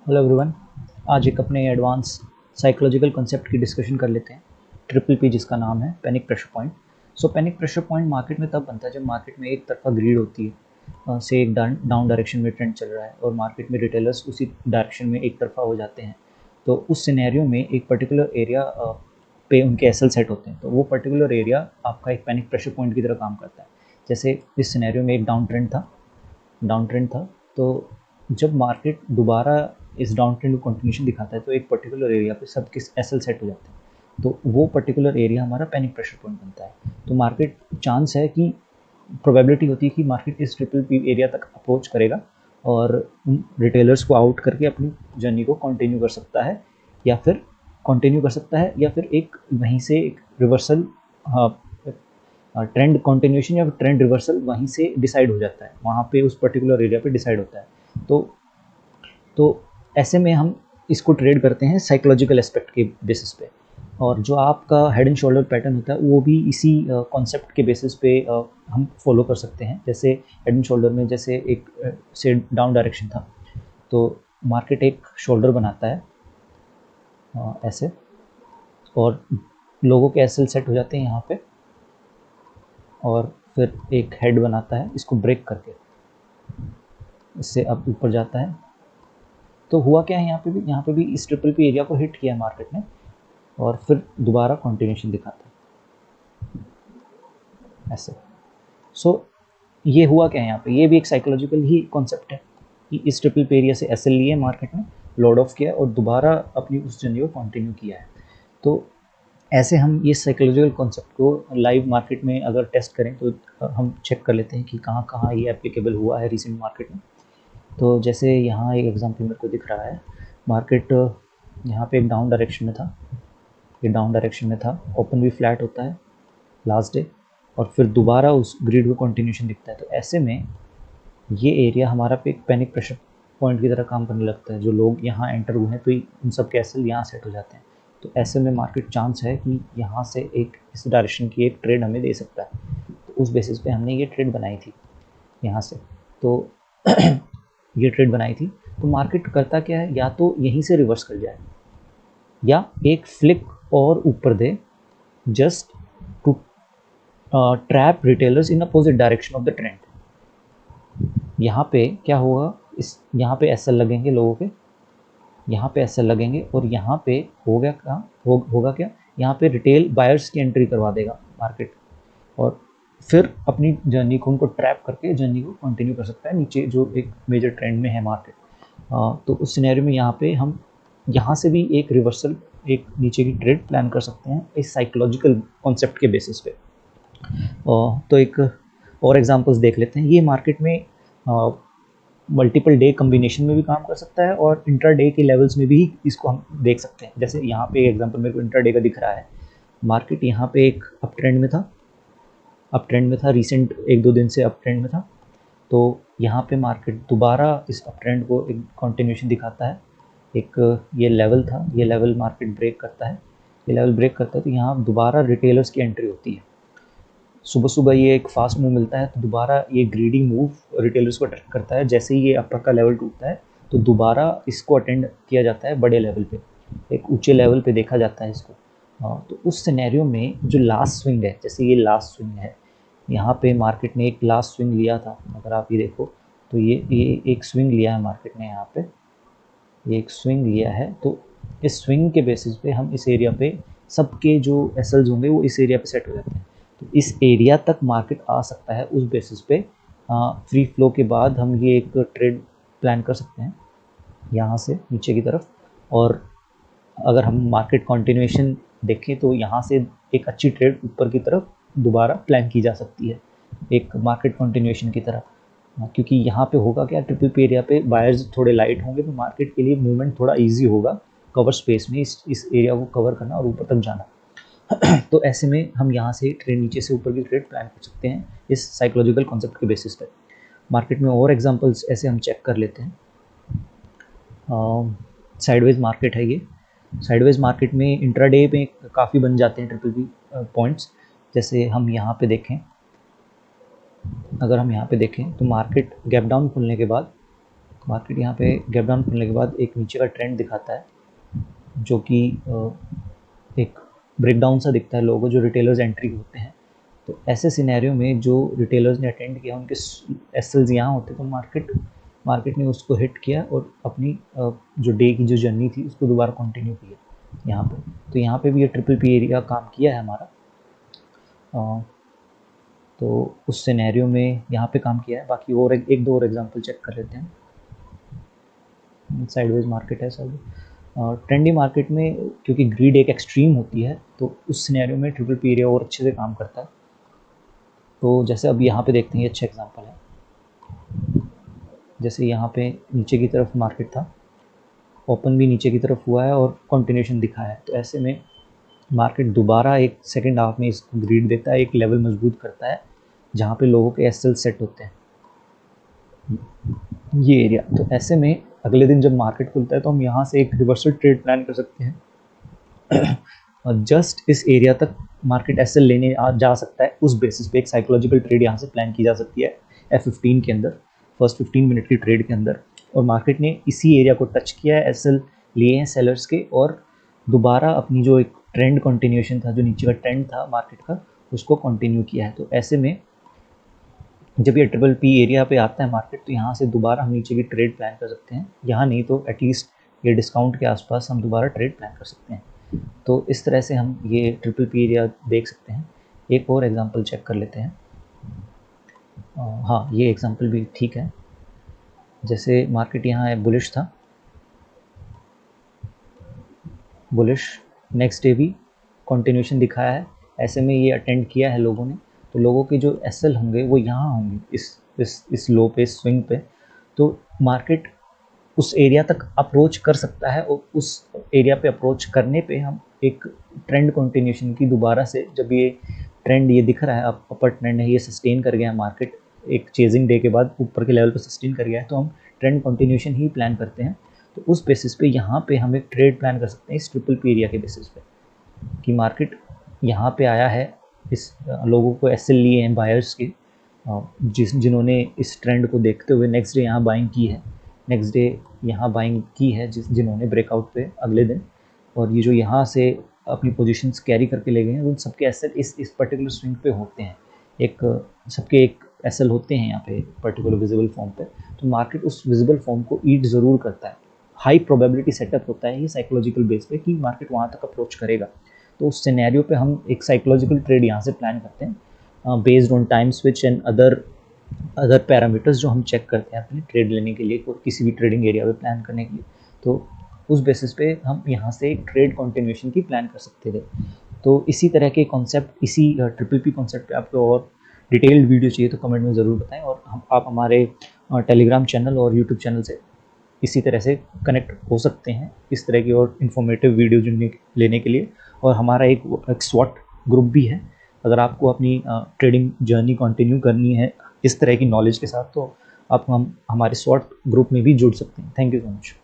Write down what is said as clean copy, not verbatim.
Hello everyone. आज एक अपने एडवांस साइकोलॉजिकल कॉन्सेप्ट की डिस्कशन कर लेते हैं। ट्रिपल पी जिसका नाम है पैनिक प्रेशर पॉइंट। सो पैनिक प्रेशर पॉइंट मार्केट में तब बनता है जब मार्केट में एक तरफा ग्रीड होती है, से एक डाउन डायरेक्शन में ट्रेंड चल रहा है और मार्केट में रिटेलर्स उसी डायरेक्शन में एक तरफा हो जाते हैं। तो उस सिनेरियो में एक पर्टिकुलर एरिया पे उनके एसएल सेट होते हैं, तो वो पर्टिकुलर एरिया आपका एक पैनिक प्रेशर पॉइंट की तरह काम करता है। जैसे इस सिनेरियो में एक डाउन ट्रेंड था। तो जब मार्केट दोबारा इस डाउन ट्रेंड को कंटिन्यूशन दिखाता है तो एक पर्टिकुलर एरिया पे सब किस एसएल सेट हो जाते हैं, तो वो पर्टिकुलर एरिया हमारा पैनिक प्रेशर पॉइंट बनता है। तो मार्केट चांस है कि प्रोबेबिलिटी होती है कि मार्केट इस ट्रिपल पी एरिया तक अप्रोच करेगा और उन रिटेलर्स को आउट करके अपनी जर्नी को कंटिन्यू कर सकता है, या फिर एक वहीं से एक रिवर्सल, ट्रेंड कंटिन्यूशन या ट्रेंड रिवर्सल वहीं से डिसाइड हो जाता है, वहाँ पे उस पर्टिकुलर एरिया पे डिसाइड होता है। तो ऐसे में हम इसको ट्रेड करते हैं साइकोलॉजिकल एस्पेक्ट के बेसिस पे। और जो आपका हेड एंड शोल्डर पैटर्न होता है वो भी इसी कॉन्सेप्ट के बेसिस पे हम फॉलो कर सकते हैं। जैसे हेड एंड शोल्डर में जैसे एक से डाउन डायरेक्शन था, तो मार्केट एक शोल्डर बनाता है ऐसे, और लोगों के एसएल सेट हो जाते हैं यहाँ पे, और फिर एक हेड बनाता है इसको ब्रेक करके, इससे अब ऊपर जाता है। तो हुआ क्या है, यहाँ पे भी इस ट्रिपल पी एरिया को हिट किया है मार्केट ने और फिर दोबारा कंटिन्यूशन दिखाता है ऐसे। सो ये हुआ क्या है यहाँ पे, ये भी एक साइकोलॉजिकल ही कॉन्सेप्ट है कि इस ट्रिपल पी एरिया से एसएल लिए मार्केट ने, लोड ऑफ किया और दोबारा अपनी उस जर्नी को कंटिन्यू किया है। तो ऐसे हम ये साइकोलॉजिकल कॉन्सेप्ट को लाइव मार्केट में अगर टेस्ट करें तो हम चेक कर लेते हैं कि कहाँ कहाँ ये एप्लीकेबल हुआ है रिसेंट मार्केट में। तो जैसे यहाँ एक एग्जांपल मेरे को दिख रहा है, मार्केट यहाँ पे एक डाउन डायरेक्शन में था, ये डाउन डायरेक्शन में था, ओपन भी फ्लैट होता है लास्ट डे, और फिर दोबारा उस ग्रिड को कंटिन्यूशन दिखता है। तो ऐसे में ये एरिया हमारा पे एक पैनिक प्रेशर पॉइंट की तरह काम करने लगता है। जो लोग यहाँ एंटर हुए हैं तो उन सब के एसएल यहाँ सेट हो जाते हैं। तो ऐसे में मार्केट चांस है कि यहाँ से एक इस डायरेक्शन की एक ट्रेड हमें दे सकता है। तो उस बेसिस पे हमने ये ट्रेड बनाई थी यहाँ से। तो ये ट्रेड बनाई थी। तो मार्केट करता क्या है, या तो यहीं से रिवर्स कर जाए या एक फ्लिप और ऊपर दे, just to trap retailers in opposite direction of the trend. यहाँ पे क्या होगा, इस यहाँ पे एसएल लगेंगे लोगों के, यहाँ पे एसएल लगेंगे, और यहाँ पे होगा क्या, यहाँ पे रिटेल बायर्स की एंट्री करवा देगा मार्केट, और फिर अपनी जर्नी को उनको ट्रैप करके जर्नी को कंटिन्यू कर सकता है नीचे जो एक मेजर ट्रेंड में है मार्केट। तो उस सिनेरियो में यहाँ पे हम यहाँ से भी एक रिवर्सल, एक नीचे की ट्रेड प्लान कर सकते हैं इस साइकोलॉजिकल कॉन्सेप्ट के बेसिस पे। तो एक और एग्जांपल्स देख लेते हैं। ये मार्केट में मल्टीपल डे कम्बिनेशन में भी काम कर सकता है और इंट्रा डे के लेवल्स में भी इसको हम देख सकते हैं। जैसे यहाँ पे एग्जांपल मेरे को इंट्रा डे का दिख रहा है, मार्केट यहाँ पे एक अप ट्रेंड में था, रिसेंट एक दो दिन से अप ट्रेंड में था। तो यहाँ पे मार्केट दोबारा इस अप ट्रेंड को एक कंटिन्यूशन दिखाता है। एक ये लेवल था, ये लेवल मार्केट ब्रेक करता है, ये लेवल ब्रेक करता है, तो यहाँ दोबारा रिटेलर्स की एंट्री होती है। सुबह सुबह ये एक फास्ट मूव मिलता है, तो दोबारा ये ग्रीडी मूव रिटेलर्स को अट्रैक्ट करता है। जैसे ही ये अपर का लेवल टूटता है तो दोबारा इसको अटेंड किया जाता है बड़े लेवल पे, एक ऊंचे लेवल पे देखा जाता है इसको। तो उस सिनेरियो में जो लास्ट स्विंग है, जैसे ये लास्ट स्विंग है, यहाँ पे मार्केट ने एक लास्ट स्विंग लिया था, अगर आप ये देखो तो ये एक स्विंग लिया है मार्केट ने, यहाँ पे ये एक स्विंग लिया है। तो इस स्विंग के बेसिस पे हम इस एरिया पे सबके जो एसएल्स होंगे वो इस एरिया पे सेट हो जाते हैं। तो इस एरिया तक मार्केट आ सकता है, उस बेसिस पे फ्री फ्लो के बाद हम ये एक ट्रेड प्लान कर सकते हैं यहाँ से नीचे की तरफ। और अगर हम मार्केट कंटिन्यूएशन देखें तो यहाँ से एक अच्छी ट्रेड ऊपर की तरफ दोबारा प्लान की जा सकती है, एक मार्केट कंटिन्यूएशन की तरफ। क्योंकि यहाँ पे होगा क्या, ट्रिपल पी एरिया पे बायर्स थोड़े लाइट होंगे, तो मार्केट के लिए मूवमेंट थोड़ा इजी होगा कवर स्पेस में इस एरिया को कवर करना और ऊपर तक जाना। तो ऐसे में हम यहाँ से ट्रेड नीचे से ऊपर की ट्रेड प्लान कर सकते हैं इस साइकोलॉजिकल कॉन्सेप्ट के बेसिस पे। मार्केट में और एग्जांपल्स ऐसे हम चेक कर लेते हैं। साइडवेज मार्केट है ये, साइडवेज मार्केट में इंट्राडे में काफ़ी बन जाते हैं ट्रिपल पी पॉइंट्स। जैसे हम यहाँ पे देखें, अगर हम यहाँ पे देखें तो मार्केट गैप डाउन खुलने के बाद मार्केट यहाँ पे गैप डाउन करने के बाद एक नीचे का ट्रेंड दिखाता है, जो कि एक ब्रेकडाउन सा दिखता है लोगों को जो रिटेलर्स एंट्री होते हैं। तो ऐसे सिनेरियो में जो रिटेलर्स ने अटेंड किया उनके एसएल्स यहाँ होते, तो मार्केट ने उसको हिट किया और अपनी जो डे की जो जर्नी थी उसको दोबारा कंटिन्यू किया यहाँ पे। तो यहाँ पे भी ये ट्रिपल पी एरिया काम किया है हमारा। तो उस सिनेरियो में यहाँ पे काम किया है। बाकी और एक दो और एग्जांपल चेक कर लेते हैं। साइडवेज मार्केट है सब। ट्रेंडी मार्केट में क्योंकि ग्रीड एक एक्सट्रीम होती है, तो उस सिनेरियो में ट्रिपल पी एरिया और अच्छे से काम करता है। तो जैसे अब यहाँ पे देखते हैं, ये अच्छा एग्जांपल है। जैसे यहाँ पे नीचे की तरफ मार्केट था, ओपन भी नीचे की तरफ हुआ है और कंटिन्यूशन दिखा है। तो ऐसे में मार्केट दोबारा एक सेकेंड हाफ में इसको ग्रीड देता है, एक लेवल मजबूत करता है जहाँ पे लोगों के एसएल सेट होते हैं, ये एरिया। तो ऐसे में अगले दिन जब मार्केट खुलता है तो हम यहाँ से एक रिवर्सल ट्रेड प्लान कर सकते हैं और जस्ट इस एरिया तक मार्केट एसएल लेने जा सकता है। उस बेसिस पे एक साइकोलॉजिकल ट्रेड यहाँ से प्लान की जा सकती है F15 के अंदर, फर्स्ट 15 मिनट की ट्रेड के अंदर। और मार्केट ने इसी एरिया को टच किया है, एसएल लिए हैं सेलर्स के, और दोबारा अपनी जो एक ट्रेंड कंटिन्यूएशन था, जो नीचे का ट्रेंड था मार्केट का, उसको कंटिन्यू किया है। तो ऐसे में जब ये ट्रिपल पी एरिया पे आता है मार्केट, तो यहाँ से दोबारा हम नीचे की ट्रेड प्लान कर सकते हैं। यहाँ नहीं तो एटलीस्ट ये डिस्काउंट के आसपास हम दोबारा ट्रेड प्लान कर सकते हैं। तो इस तरह से हम ये ट्रिपल पी एरिया देख सकते हैं। एक और एग्जांपल चेक कर लेते हैं। हाँ, ये एग्जांपल भी ठीक है। जैसे मार्केट यहाँ है, बुलिश था, बुलिश, नेक्स्ट डे भी कंटिन्यूएशन दिखाया है। ऐसे में ये अटेंड किया है लोगों ने, तो लोगों के जो एसएल होंगे वो यहाँ होंगे इस लो पे, स्विंग पे। तो मार्केट उस एरिया तक अप्रोच कर सकता है और उस एरिया पे अप्रोच करने पे हम एक ट्रेंड कंटिन्यूएशन की दोबारा से, जब ये ट्रेंड ये दिख रहा है अपर ट्रेंड है, ये सस्टेन कर गया है मार्केट एक चेजिंग डे के बाद ऊपर के लेवल पे सस्टेन कर गया है, तो हम ट्रेंड कंटिन्यूएशन ही प्लान करते हैं। तो उस बेसिस पे यहाँ पे हम एक ट्रेड प्लान कर सकते हैं इस ट्रिपल पी एरिया के बेसिस पे, कि मार्केट यहाँ पे आया है, इस लोगों को एसएल लिए हैं बायर्स के, जिन्होंने इस ट्रेंड को देखते हुए नेक्स्ट डे यहाँ बाइंग की है, नेक्स्ट डे यहाँ बाइंग की है, जिन्होंने ब्रेकआउट पे अगले दिन, और ये जो यहाँ से अपनी पोजीशंस कैरी करके ले गए हैं, उन सबके एसएल इस पर्टिकुलर स्विंग पे होते हैं। एक सबके एक एसएल होते हैं यहाँ पे पर्टिकुलर विजिबल फॉर्म पे। तो मार्केट उस विजिबल फॉर्म को ईट ज़रूर करता है। हाई प्रोबेबिलिटी सेटअप होता है ये साइकोलॉजिकल बेस पे कि मार्केट वहाँ तक अप्रोच करेगा। तो उस सिनेरियो पे हम एक साइकोलॉजिकल ट्रेड यहाँ से प्लान करते हैं based on time switch and other parameters जो हम चेक करते हैं अपने ट्रेड लेने के लिए और किसी भी ट्रेडिंग एरिया पे प्लान करने के लिए। तो उस बेसिस पे हम यहाँ से एक ट्रेड कंटिन्यूएशन की प्लान कर सकते थे। तो इसी तरह के कॉन्सेप्ट, इसी ट्रिपल पी कॉन्सेप्ट पे आपको और डिटेल्ड वीडियो चाहिए तो कमेंट में ज़रूर बताएं। और आप हमारे टेलीग्राम चैनल और यूट्यूब चैनल से इसी तरह से कनेक्ट हो सकते हैं इस तरह की और इन्फॉर्मेटिव वीडियो लेने के लिए। और हमारा एक स्वॉट ग्रुप भी है, अगर आपको अपनी ट्रेडिंग जर्नी कंटिन्यू करनी है इस तरह की नॉलेज के साथ, तो आप हमारे स्वॉट ग्रुप में भी जुड़ सकते हैं। Thank you so much.